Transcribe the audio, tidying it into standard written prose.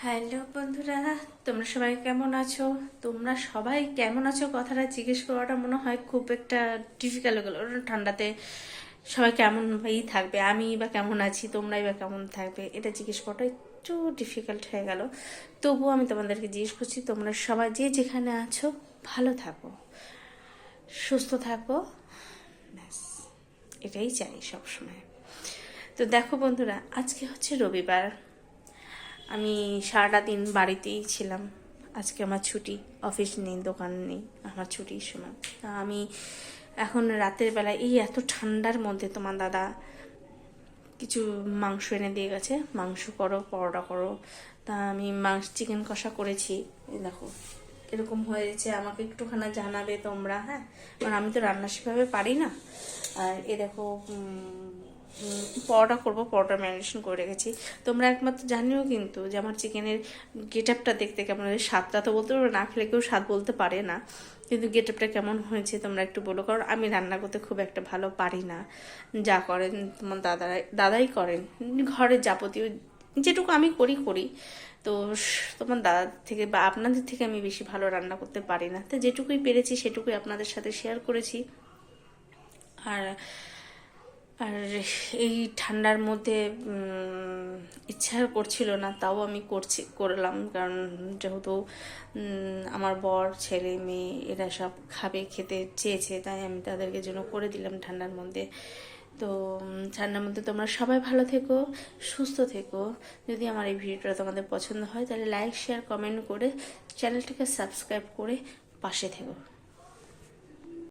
Hello বন্ধুরা, তোমরা সবাই কেমন আছো? তোমরা সবাই কেমন আছো কথাটা জিজ্ঞেস করাটা মনে হয় খুব একটা ডিফিকাল্ট হয়ে গেলো। ঠান্ডাতে সবাই কেমনই থাকবে, আমি বা কেমন আছি, তোমরাই বা কেমন থাকবে, এটা জিজ্ঞেস করাটা একটু ডিফিকাল্ট হয়ে গেল। তবুও আমি তোমাদেরকে জিজ্ঞেস করছি, তোমরা সবাই যে যেখানে আছো ভালো থাকো, সুস্থ থাকো, ব্যাস এটাই চাই সবসময়। তো দেখো বন্ধুরা, আজকে হচ্ছে রবিবার। আমি সারাটা দিন বাড়িতেই ছিলাম। আজকে আমার ছুটি, অফিস নেই, দোকান নেই, আমার ছুটির সময়। তা আমি এখন রাতের বেলা এই এত ঠান্ডার মধ্যে তোমার দাদা কিছু মাংস এনে দিয়ে গেছে, মাংস করো, পরোটা করো। তা আমি চিকেন কষা করেছি। এই দেখো এরকম হয়েছে, আমাকে একটুখানি জানাবে তোমরা, হ্যাঁ? কারণ আমি তো রান্না সেভাবে পারি না। আর এ দেখো পরোটা করবো, পরোটা ম্যারিনেশন করে রেখেছি। তোমরা একমাত্র জানিও কিন্তু যে আমার চিকেনের গেট আপটা দেখতে কেমন হয়েছে। স্বাদটা তো বলতে পারবো না, খেলে কেউ স্বাদ বলতে পারে না, কিন্তু গেট আপটা কেমন হয়েছে তোমরা একটু বলো। কারণ আমি রান্না করতে খুব একটা ভালো পারি না। যা করেন তোমার দাদাই করেন, ঘরের যাবতীয় যেটুকু আমি করি। তো তোমার দাদার থেকে বা আপনাদের থেকে আমি বেশি ভালো রান্না করতে পারি না। তো যেটুকুই পেরেছি সেটুকুই আপনাদের সাথে শেয়ার করেছি। আর আর এই ঠান্ডার মধ্যে ইচ্ছা করছিল না, তাও আমি করলাম। কারণ যেহেতু আমার বর, ছেলে, মেয়ে এরা সব খেতে চেয়েছে, তাই আমি তাদেরকে জন্য করে দিলাম ঠান্ডার মধ্যে। তো ঠান্ডার মধ্যে তোমরা সবাই ভালো থেকো, সুস্থ থেকো। যদি আমার এই ভিডিওটা তোমাদের পছন্দ হয় তাহলে লাইক, শেয়ার, কমেন্ট করে চ্যানেলটাকে সাবস্ক্রাইব করে পাশে থেকো।